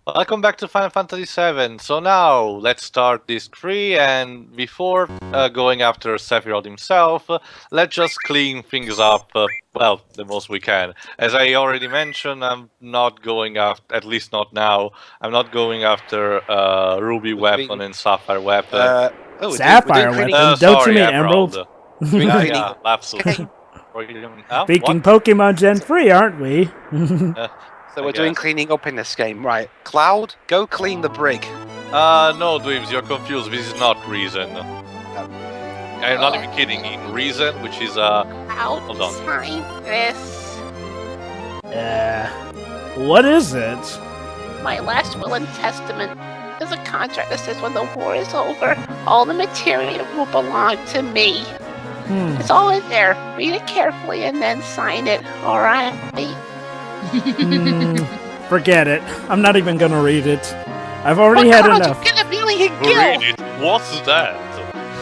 Welcome back to Final Fantasy VII. So now, let's start this tree, and before going after Sephiroth himself, let's just clean things up, well, the most we can. As I already mentioned, I'm not going after, at least not now, I'm not going after Ruby weapon and Sapphire weapon. Sapphire weapon? Don't Sorry, you mean Emerald? Yeah, absolutely. Speaking Pokemon Gen 3, aren't we? So we're doing cleaning up in this game, right? Cloud, go clean the brig. No, Dreams, you're confused. This is not Reason. I'm not even kidding. In Reason, which is hold on. Sign this. What is it? My last will and testament. There's a contract that says when the war is over, all the material will belong to me. It's all in there. Read it carefully and then sign it. All right. Forget it. I'm not even gonna read it. I've already had enough. Get a million Read it. What's that?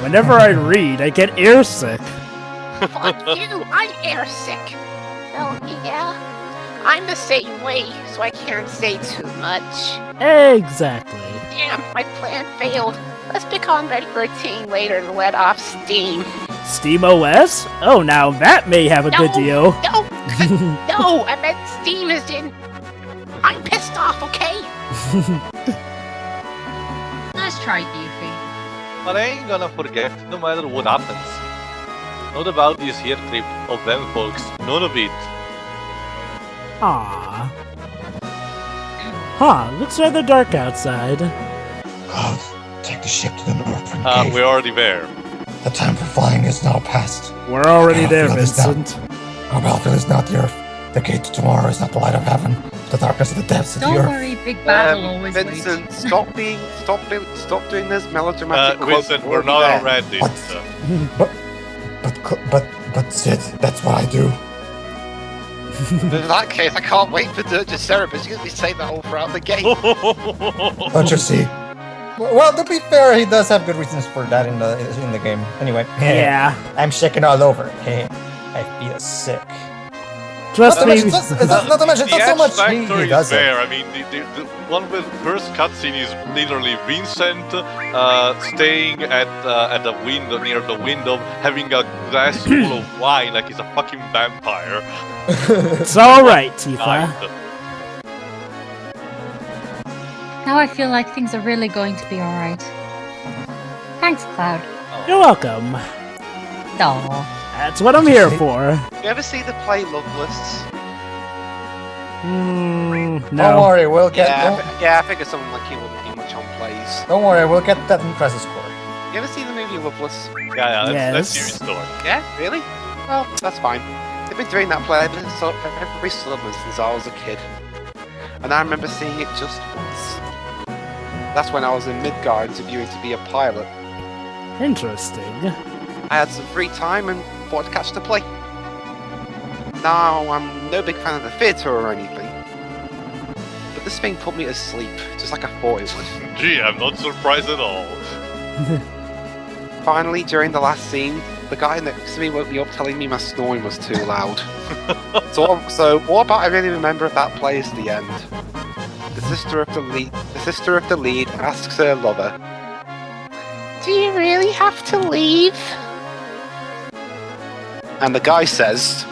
Whenever I read, I get airsick. Fuck you! I'm airsick. Oh yeah, I'm the same way, so I can't say too much. Exactly. Damn, my plan failed. Let's become ready for a team later and let off steam. Steam OS? Oh, now that may have a good deal. No, no, I meant Steam is in. I'm pissed off, okay? Nice try, Goofy. But I ain't gonna forget, no matter what happens. Not about this here trip of them folks, none of it. Aww. Huh, looks rather dark outside. Cloud, take the ship to the northern cave. We're already there. The time for flying is now past. We're already there, Vincent. Our battlefield is not the earth. The gate to tomorrow is not the light of heaven. The darkness of the depths of the Don't earth. worry, Big Battle always Vincent, waits. stop doing this melodramatic. Vincent, we're not already. But Sid, that's what I do. In that case, I can't wait for Dirge Cerebus. You're going to be saying that all throughout the game. Don't you see? Well, to be fair, he does have good reasons for that in the game. Anyway, Yeah. I'm shaking all over. I feel sick. Trust me. Not to mention, it's not so much he does there. it. I mean, the one with first cutscene is literally Vincent staying at the window, near the window, having a glass full of wine like he's a fucking vampire. It's alright, Tifa. Now I feel like things are really going to be alright. Thanks, Cloud. You're welcome. Aww. That's what I'm here for. You ever see the play Loveless? No. Don't worry, we'll get. I figured someone like you wouldn't be much on plays. Don't worry, we'll get that in crisis core. You ever see the movie Loveless? Yeah, let's hear your story. Yeah, really? Well, that's fine. They've been doing that play every summer since I was a kid. And I remember seeing it just once. That's when I was in Midgard interviewing to be a pilot. Interesting. I had some free time and thought I'd catch the play. Now, I'm no big fan of the theatre or anything, but this thing put me to sleep, just like I thought it would. Gee, I'm not surprised at all. Finally, during the last scene, the guy next to me woke me up telling me my snoring was too loud. so what about I really remember of that play is the end. The sister of the lead asks her lover, Do you really have to leave? and the guy says,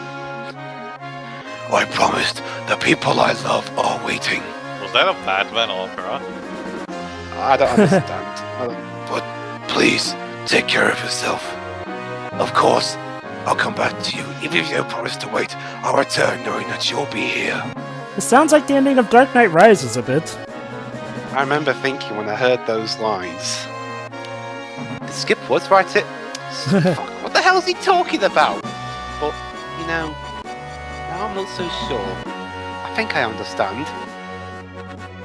I promised the people I love are waiting. Was that a Batman opera? I don't understand. But please, take care of yourself. Of course, I'll come back to you. Even if you don't promise to wait, I'll return knowing that you'll be here. It sounds like the ending of Dark Knight Rises a bit. I remember thinking when I heard those lines, did Skip Woods write it? Fuck, what the hell is he talking about? But, you know, now I'm not so sure. I think I understand.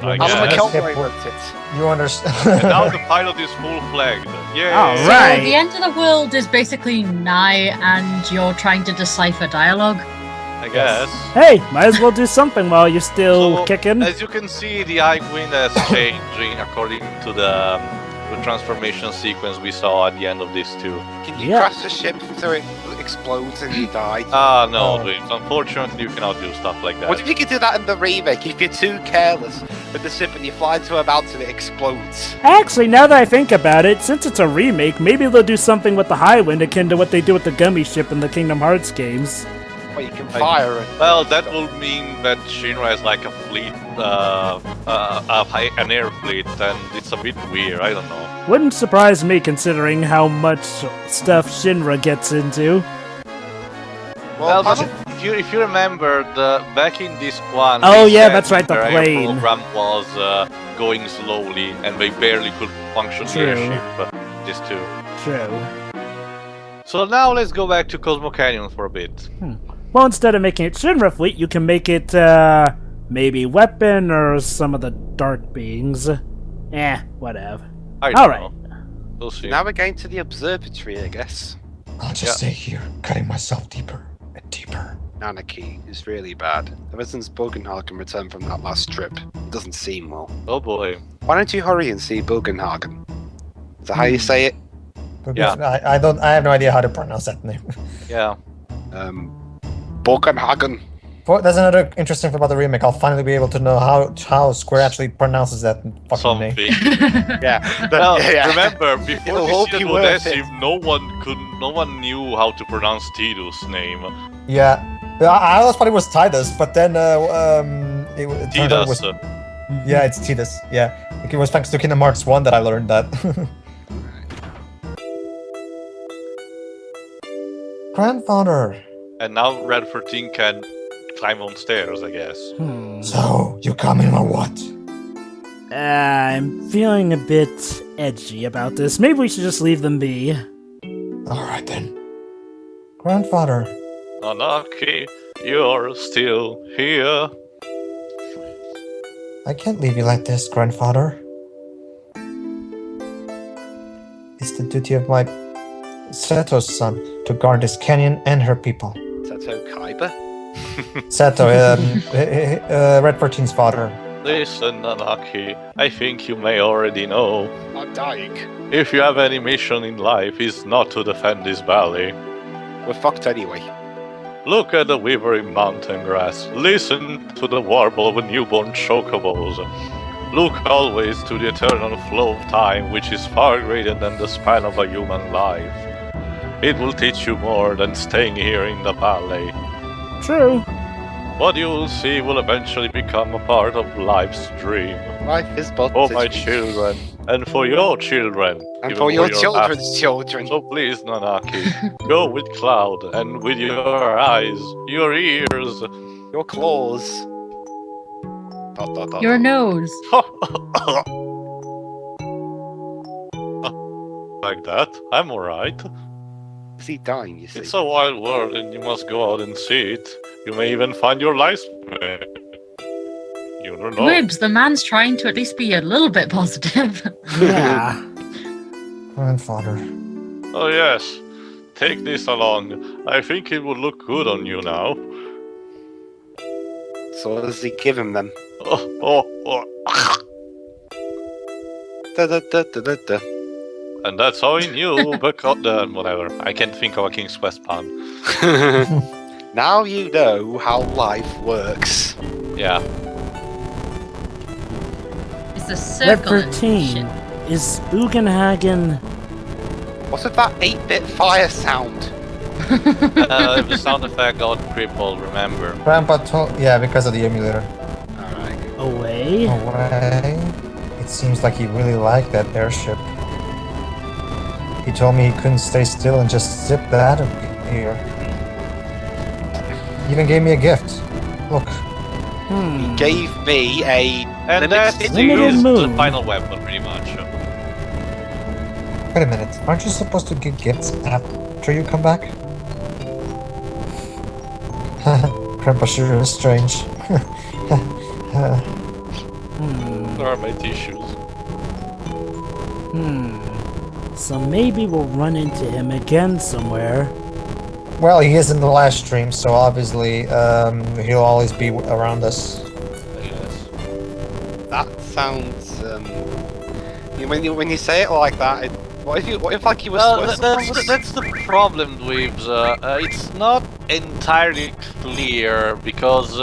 I Alan guess. McElroy wrote it. You understand? And now the pilot is full-flagged. Yay! All right. So the end of the world is basically nigh, and you're trying to decipher dialogue. I guess. Hey, might as well do something while you're still So, kicking. As you can see, the High Queen is changing according to the the transformation sequence we saw at the end of this too. Can you Yeah. crash the ship so it explodes and you die? Ah, no, Oh. Dreams. Unfortunately, you cannot do stuff like that. What if you could do that in the remake? If you're too careless with the ship and you fly into a mountain, it explodes. Actually, now that I think about it, since it's a remake, maybe they'll do something with the high wind akin to what they do with the gummy ship in the Kingdom Hearts games. Well, you can fire and... Well, that will mean that Shinra has like a fleet, an air fleet, and it's a bit weird. I don't know. Wouldn't surprise me considering how much stuff Shinra gets into. Well, but if you remember, back in this one. Oh, they yeah, said that's right, the their plane. air program was going slowly, and they barely could function the True. airship. This too. True. So now let's go back to Cosmo Canyon for a bit. Well, instead of making it Shinra fleet, you can make it, maybe Weapon or some of the Dark Beings. Whatever. I don't Alright. know. We'll see. Now we're going to the observatory, I guess. I'll just stay here, cutting myself deeper and deeper. Anarchy is really bad. Ever since Bogenhagen returned from that last trip, it doesn't seem well. Oh boy. Why don't you hurry and see Bogenhagen? Is that how you say it? Yeah. I have no idea how to pronounce that name. Yeah. Bogenhagen. Well, that's another interesting thing about the remake. I'll finally be able to know how Square actually pronounces that fucking name. Something. Yeah. Well, yeah. remember, before It'll this hope season you was worth active, no one knew how to pronounce Tidus' name. Yeah. I always thought it was Tidus, but then it turned out it Tidus. was, yeah, it's Tidus. Yeah, it was thanks to Kingdom Hearts 1 that I learned that. Grandfather. And now Red 13 can climb on stairs, I guess. So you coming or what? I'm feeling a bit edgy about this. Maybe we should just leave them be. All right then. Grandfather. Anarchy, you're still here. I can't leave you like this, Grandfather. It's the duty of my Seto's son to guard this canyon and her people. Seto Kaiba? Seto, Red 14's father. Listen, Anarchy, I think you may already know. I'm dying. If you have any mission in life, it's not to defend this valley. We're fucked anyway. Look at the wavering mountain grass. Listen to the warble of newborn chocobos. Look always to the eternal flow of time, which is far greater than the span of a human life. It will teach you more than staying here in the valley. True. What you will see will eventually become a part of life's dream. Life is but For a my dream. children, and for your children. And even for your laugh. children's children. So please, Nanaki, go with Cloud, and with your eyes, your ears. Your claws. Dot, dot, dot, Your dot. nose. Like that, I'm alright. Is he dying, you see? It's a wild world, and you must go out and see it. You may even find your life's mate. You don't know. Ribs, the man's trying to at least be a little bit positive. Yeah. Grandfather. Oh yes, take this along. I think it will look good on you now. So what does he give him then? Oh. Da, da, da, da, da, da. And that's how he knew, because whatever. I can't think of a King's Quest pun. Now you know how life works. Yeah. It's a Red circle. 13. Is Bugenhagen... What's with that 8-bit fire sound? The sound effect got crippled, remember. Grandpa told... Yeah, because of the emulator. Alright. away? Away? It seems like he really liked that airship. He told me he couldn't stay still and just zip that here. He even gave me a gift. Look. He gave me a And that's Limited the move. final weapon, pretty much. Wait a minute. Aren't you supposed to get gifts after you come back? Grandpa sure is strange. There are my tissues. So maybe we'll run into him again somewhere. Well, he is in the last stream, so obviously he'll always be around us. Yes. That sounds When you say it like that, what if like you were? Well, that's the problem with it's not entirely clear because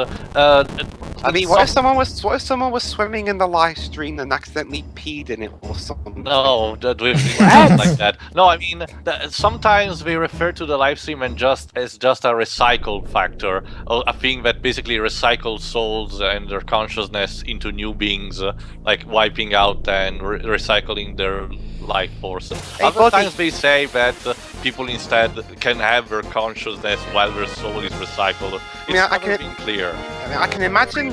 I mean, what if someone was swimming in the live stream and accidentally peed in it or something? No, that would be not like that. No, I mean sometimes we refer to the live stream and as just a recycle factor, a thing that basically recycles souls and their consciousness into new beings, like wiping out and recycling their life force. Other times they say that people instead can have their consciousness while their soul is recycled. It's never been clear. I mean, I can imagine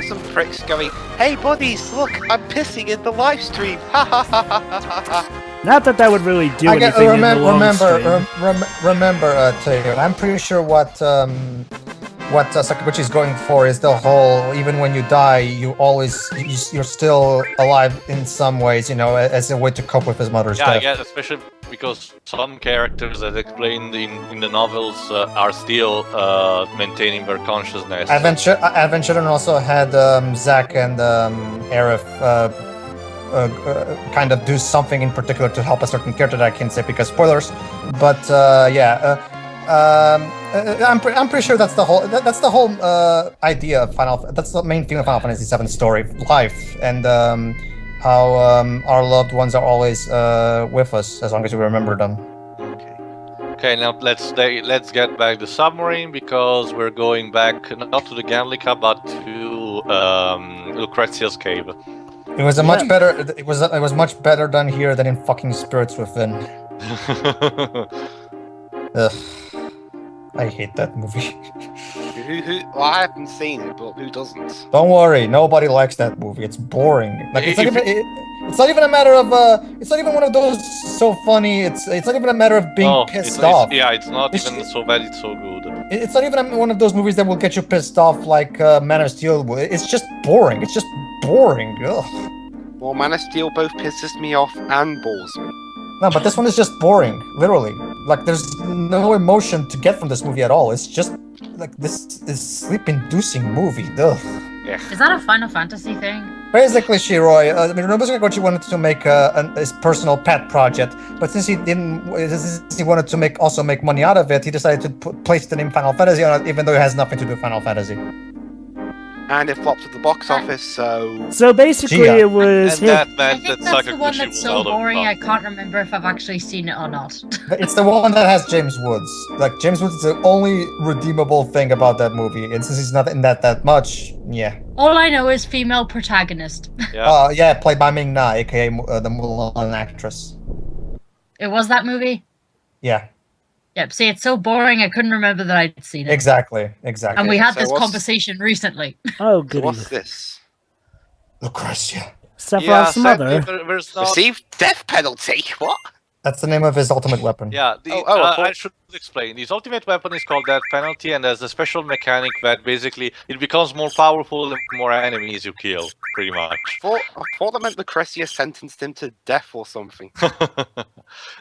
some pricks going, "Hey buddies, look, I'm pissing in the live stream." Ha ha ha ha ha ha. Not that that would really do anything in the long stream. Remember, Taylor, I'm pretty sure what Sakaguchi is going for is the whole, even when you die, you're still alive in some ways, you know, as a way to cope with his mother's death. Yeah, especially because some characters, as explained in the novels, are still maintaining their consciousness. Advent Children also had Zack and Aerith kind of do something in particular to help a certain character that I can't say because spoilers, but I'm pretty sure that's the whole idea of that's the main theme of Final Fantasy VII story, life, and how our loved ones are always with us as long as we remember them. Okay, now let's get back to the submarine because we're going back not to the Ganlica but to Lucrezia's cave. It was much better. It was much better done here than in fucking Spirits Within. Ugh. I hate that movie. Well, I haven't seen it, but who doesn't? Don't worry, nobody likes that movie. It's boring. Like it's not even a matter of it's not even one of those so funny. It's not even a matter of being pissed off. It's not even so bad. It's so good. It's not even one of those movies that will get you pissed off like Man of Steel. It's just boring. It's just boring. Ugh. Well, Man of Steel both pisses me off and bores me. No, but this one is just boring, literally. Like, there's no emotion to get from this movie at all. It's just, like, this is sleep-inducing movie. Ugh. Yeah. Is that a Final Fantasy thing? Basically, Shiroi, Nobusuke wanted to make his personal pet project, but since he wanted to also make money out of it, he decided to place the name Final Fantasy on it, even though it has nothing to do with Final Fantasy. And it flopped at the box office, so... So basically it was... And that meant I think that's the one Sakaguchi that's was so out of boring luck. I can't remember if I've actually seen it or not. It's the one that has James Woods. Like, James Woods is the only redeemable thing about that movie, and since he's not in that much, yeah. All I know is female protagonist. Yeah. Played by Ming Na, aka the Mulan actress. It was that movie? Yeah. Yep, see, it's so boring I couldn't remember that I'd seen it. Exactly. And we had So this what's- conversation recently. Oh, So goody. what's this? Lucrezia. Sephiroth's sadly, mother. there's not... Received death penalty? What? That's the name of his ultimate weapon. Yeah, I should explain. His ultimate weapon is called Death Penalty, and there's a special mechanic that basically it becomes more powerful the more enemies you kill, pretty much. I thought that meant Lucrezia sentenced him to death or something.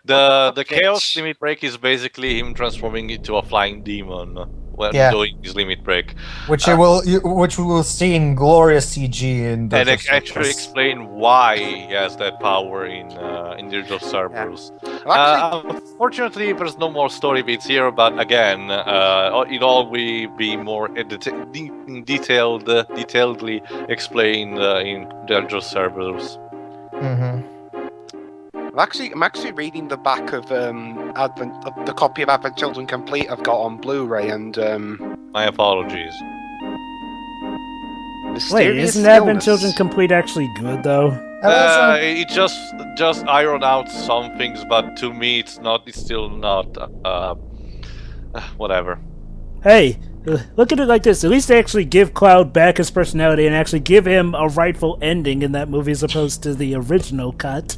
The Chaos Limit Break is basically him transforming into a flying demon when doing his limit break. Which we will see in glorious CG in the And actually explain why he has that power in Dirge of Cerberus. Well, Unfortunately, there's no more story bits here, but again, it all will be more detailedly explained in Dirge of Cerberus. Mm-hmm. I'm actually reading the back of the copy of Advent Children Complete I've got on Blu-ray, and My apologies. Wait, Mysterious isn't Advent Illness. Children Complete actually good, though? It just ironed out some things, but to me, it's still not. Whatever. Hey, look at it like this. At least they actually give Cloud back his personality and actually give him a rightful ending in that movie as opposed to the original cut.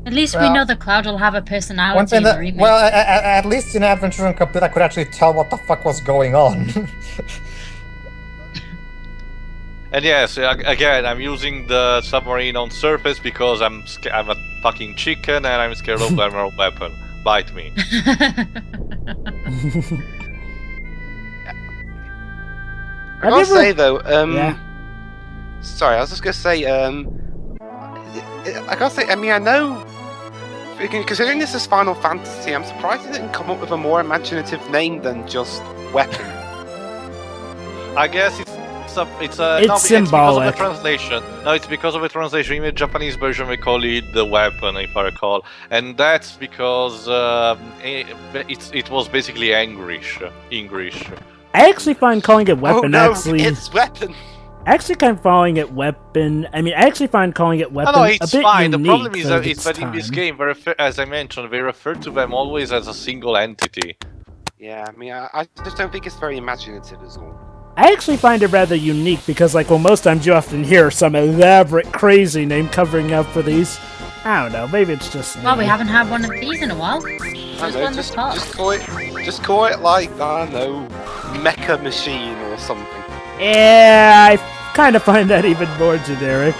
At least we know that Cloud will have a personality One thing in the that, remake. well, at least in Advent Children Complete, I could actually tell what the fuck was going on. And yes, again, I'm using the submarine on surface because I'm a fucking chicken and I'm scared of Emerald Weapon. Bite me. I gotta say though, Yeah. sorry, I was just gonna say, I gotta say, I mean, I know. Considering this is Final Fantasy, I'm surprised it didn't come up with a more imaginative name than just weapon. I guess it's It's symbolic. It's because of the translation. No, it's because of the translation. In the Japanese version, we call it the weapon, if I recall, and that's because it was basically English. I actually find calling it weapon it's weapon. I actually kind of calling it weapon. I mean, I actually find calling it weapon No, a it's bit fine. The unique problem is for that, its in this time. game, as I mentioned, they refer to them always as a single entity. Yeah, I mean, I just don't think it's very imaginative as all. I actually find it rather unique because, like, well, most times you often hear some elaborate, crazy name covering up for these. I don't know. Maybe it's just me. Well, we haven't had one of these in a while. I know, just call it like, I don't know, Mecha Machine or something. Yeah, I kind of find that even more generic.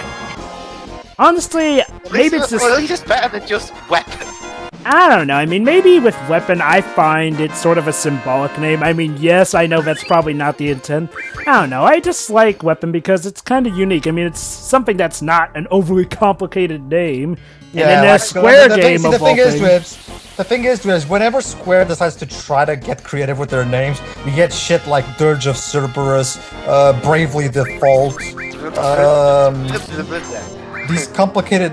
Honestly, maybe it's just... Well, at least it's better than just weapon. I don't know. I mean, maybe with weapon, I find it sort of a symbolic name. I mean, yes, I know that's probably not the intent. I don't know. I just like weapon because it's kind of unique. I mean, it's something that's not an overly complicated name. And in a Square game of all things... The thing is, whenever Square decides to try to get creative with their names, you get shit like Dirge of Cerberus, Bravely Default, these complicated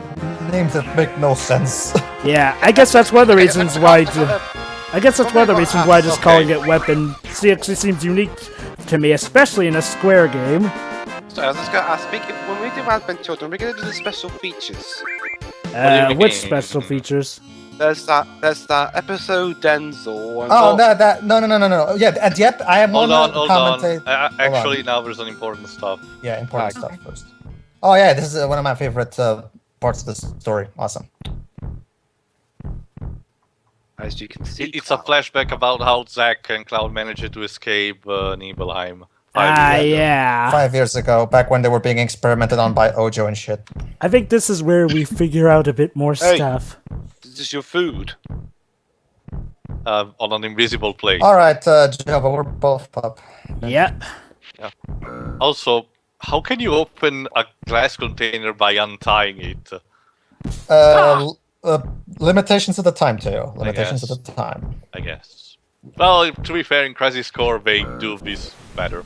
names that make no sense. Yeah, I guess that's one of the reasons why... I guess that's one of the reasons why just calling it weapon actually seems unique to me, especially in a Square game. So I was just going to ask, when we do Advent Children, we're going to do the special features. Which special features? There's that episode Denzel. No. Yeah, I have Hold one on. commentate. Actually, now there's an important stuff. Yeah, important stuff first. Oh yeah, this is one of my favorite parts of the story. Awesome. As you can see, It's a flashback about how Zack and Cloud managed to escape Nibelheim. 5 years ago. Yeah. 5 years ago, back when they were being experimented on by Ojo and shit. I think this is where we figure out a bit more stuff. This is your food. On an invisible plate. Alright, Jova, we're both up. Yep. Yeah. Also, how can you open a glass container by untying it? Limitations of the time, Teo. Limitations of the time. I guess. Well, to be fair, in Crisis Core, they do this better.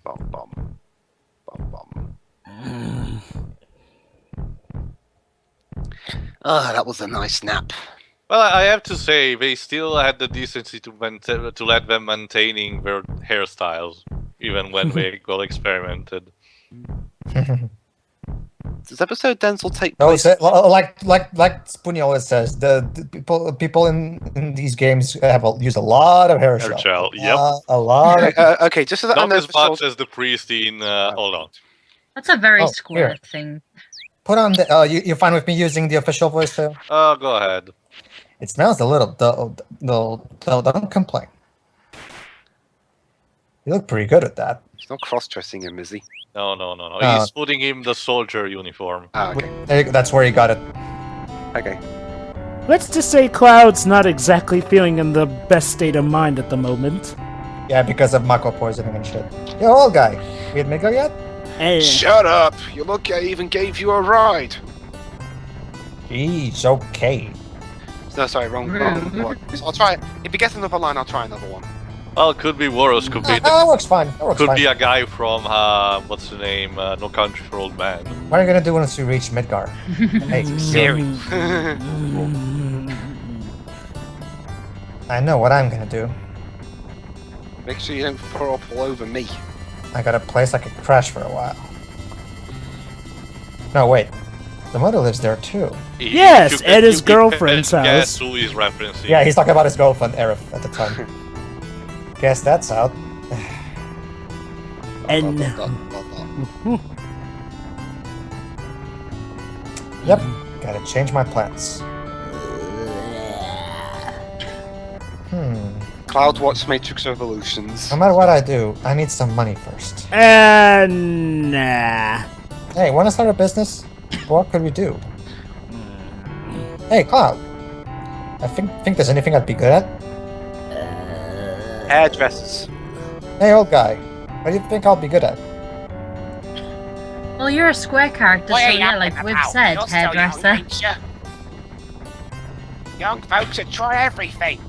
Bum bum. Bum bum. Oh, that was a nice nap. Well, I have to say, they still had the decency to let them maintaining their hairstyles, even when they got experimented. Does episode Denzel take No, place? like Spoonie always says, the people in these games use a lot of hair gel. Yep. A lot. Okay, just so that I Not know as for much sure. as the priest in. Hold on. That's a very Oh, Square here. thing. Put on the. You're fine with me using the official voice too? Go ahead. It smells a little dull. Don't complain. You look pretty good at that. He's not cross-dressing him, is he? No. He's putting him the soldier uniform. Ah, okay. There you go, that's where you got it. Okay. Let's just say Cloud's not exactly feeling in the best state of mind at the moment. Yeah, because of Mako poisoning and shit. Yo, old guy. We had Miko yet? Shut up! You look, I even gave you a ride. Jeez, okay. No, sorry, wrong one. So I'll try it. If he gets another line, I'll try another one. Well, it could be worse. Could be That works fine. That works could fine. be a guy from what's the name? No Country for Old Men. What are you gonna do once you reach Midgar? Hey, Siri. I know what I'm gonna do. Make sure you don't throw up all over me. I got a place I could crash for a while. No, wait. The mother lives there too. Yes, You at his you can girlfriend's guess house. who he's referencing. Yeah, he's talking about his girlfriend, Aerith, at the time. Guess that's out. And Yep, gotta change my plans. Cloud Watch Matrix Revolutions. No matter what I do, I need some money first. nah. Hey, wanna start a business? What could we do? Hey, Cloud. I think there's anything I'd be good at? Hairdressers. Hey, old guy. What do you think I'll be good at? Well, you're a square character, What so are you yeah, yapping like we've about? said, You're still young, hairdresser. ain't you? Young folks should try everything.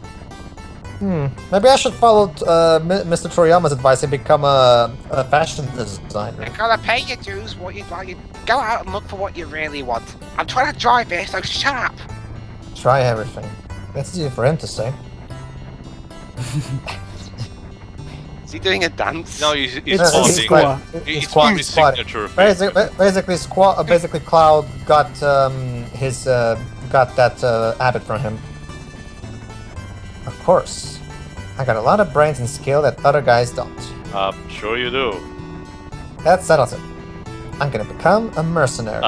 Maybe I should follow Mr. Toriyama's advice and become a fashion designer. You gotta pay your dues. What you like? Go out and look for what you really want. I'm trying to drive here, so shut up. Try everything. That's easy for him to say. Is he doing a dance? No, he's It's pausing. squat. It's squat, one his squat. signature. Basically, Cloud got got that habit from him. Of course, I got a lot of brains and skill that other guys don't. Sure you do. That settles it. I'm gonna become a mercenary.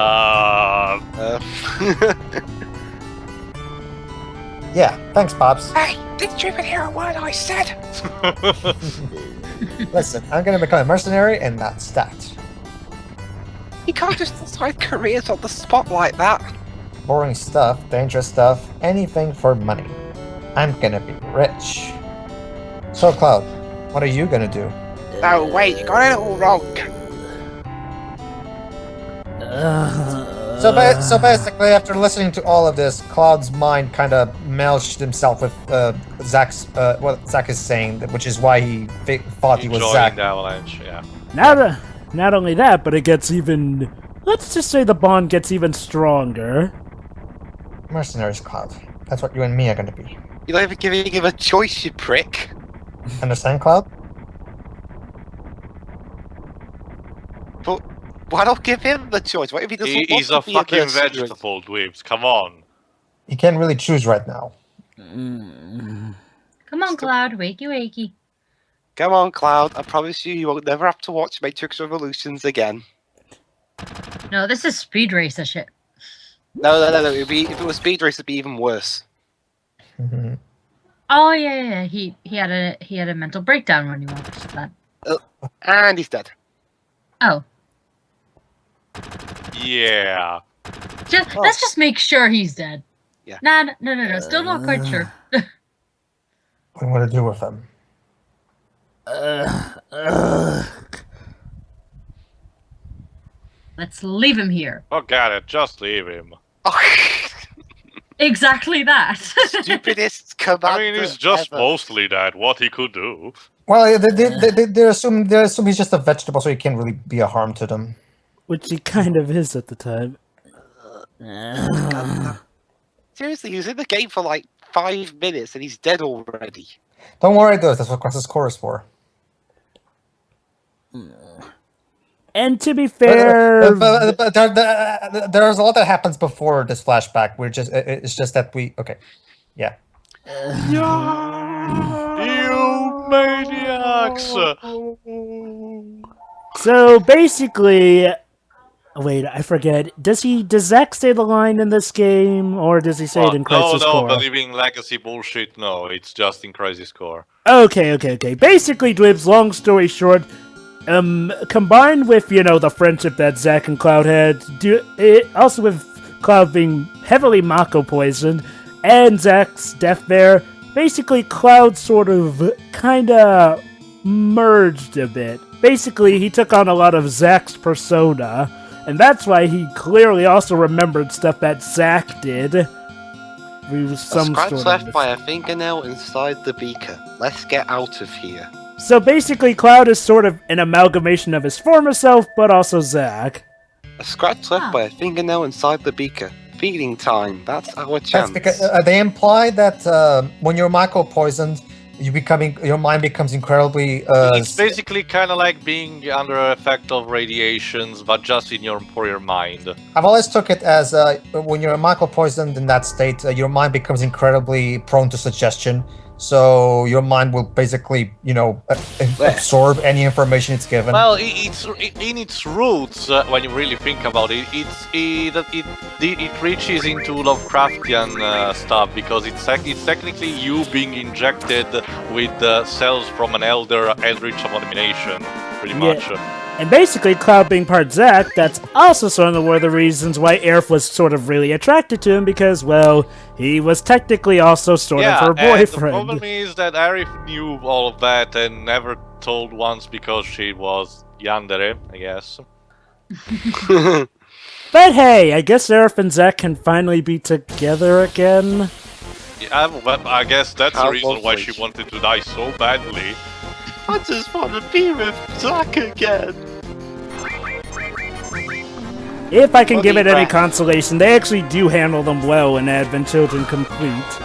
Yeah, thanks, Pops. Hey, did you even hear a word I said? Listen, I'm gonna become a mercenary, and that's that. You can't just decide careers on the spot like that. Boring stuff, dangerous stuff, anything for money. I'm gonna be rich. So, Cloud, what are you gonna do? No, wait, you got it all wrong. So basically, after listening to all of this, Cloud's mind kind of melged himself with Zach's what Zach is saying, which is why he thought he was Enjoying Zach. the avalanche, yeah. Not only that, but it gets even. Let's just say the bond gets even stronger. Mercenaries, Cloud. That's what you and me are gonna be. You're not even giving him a choice, you prick. Understand, Cloud? But why not give him the choice? What if he doesn't want He's to a be fucking mercenary? vegetable, Dweebs. Come on. He can't really choose right now. Come on, Cloud, wakey wakey. Come on, Cloud. I promise you won't never have to watch Matrix Revolutions again. No, this is speed racer shit. No. If it was Speed Race, it'd be even worse. Oh yeah. He had a mental breakdown when he watched that. And he's dead. Oh, Yeah. let's just make sure he's dead. Yeah. No. Still not quite sure. What do you want to do with him? Let's leave him here. Forget it. Just leave him. Exactly that. Stupidest commander I mean, he's just ever. mostly that. What he could do. Well, they assume he's just a vegetable, so he can't really be a harm to them. Which he kind of is at the time. Seriously, he was in the game for like 5 minutes and he's dead already. Don't worry, though. That's what Crisis Core is for. And to be fair, But there's a lot that happens before this flashback. It's just that yeah. You maniacs! so basically, wait, I forget. Does Zack say the line in this game, or does he say it in Crisis no, Core? believing legacy bullshit, no, it's just in Crisis Core. Okay. Basically, Dwibs, long story short, combined with, the friendship that Zack and Cloud had, also with Cloud being heavily Mako poisoned, and Zack's death there, basically Cloud sort of, kinda merged a bit. Basically, he took on a lot of Zack's persona, and that's why he clearly also remembered stuff that Zack did. A scratch left by a fingernail inside the beaker. Let's get out of here. So basically, Cloud is sort of an amalgamation of his former self, but also Zack. A scratch left by a fingernail inside the beaker. Feeding time. That's our chance. That's because they imply that when you're Mako poisoned, your mind becomes incredibly. It's basically kind of like being under effect of radiations, but just for your mind. I've always took it as when you're Mako poisoned in that state, your mind becomes incredibly prone to suggestion. So your mind will basically, absorb any information it's given. Well, in its roots, when you really think about it, it reaches into Lovecraftian stuff because it's technically you being injected with cells from an eldritch abomination, pretty much. And basically, Cloud being part Zack, that's also sort of one of the reasons why Aerith was sort of really attracted to him, because, well, he was technically also sort of her boyfriend. The problem is that Aerith knew all of that and never told once because she was yandere, I guess. But hey, I guess Aerith and Zack can finally be together again. Yeah, well, I guess that's the How reason why lovely. she wanted to die so badly. I just want to be with Zack again. If I can give it any Brat. consolation, they actually do handle them well in Advent Children Complete.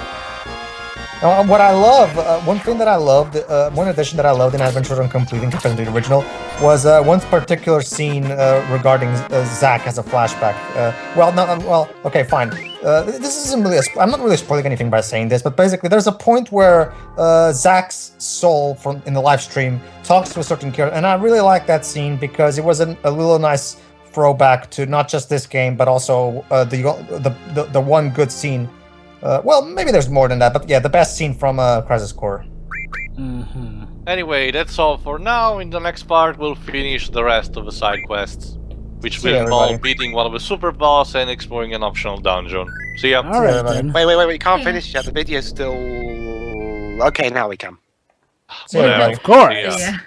What I love, one thing that I loved, one addition that I loved in Advent Children Complete in comparison to the original was one particular scene regarding Zack as a flashback. Okay, fine. This isn't really. I'm not really spoiling anything by saying this, but basically, there's a point where Zack's soul from in the live stream talks to a certain character, and I really like that scene because it was a little nice throwback to not just this game, but also the one good scene. Well, maybe there's more than that, but yeah, the best scene from Crisis Core. Anyway, that's all for now. In the next part, we'll finish the rest of the side quests, which See will ya, involve everybody. beating one of the super boss and exploring an optional dungeon. See ya. All right everybody. then. Wait, we can't finish yet. The video's still... Okay, now we can. See you, Whatever. everybody. Of course. See ya. Yeah.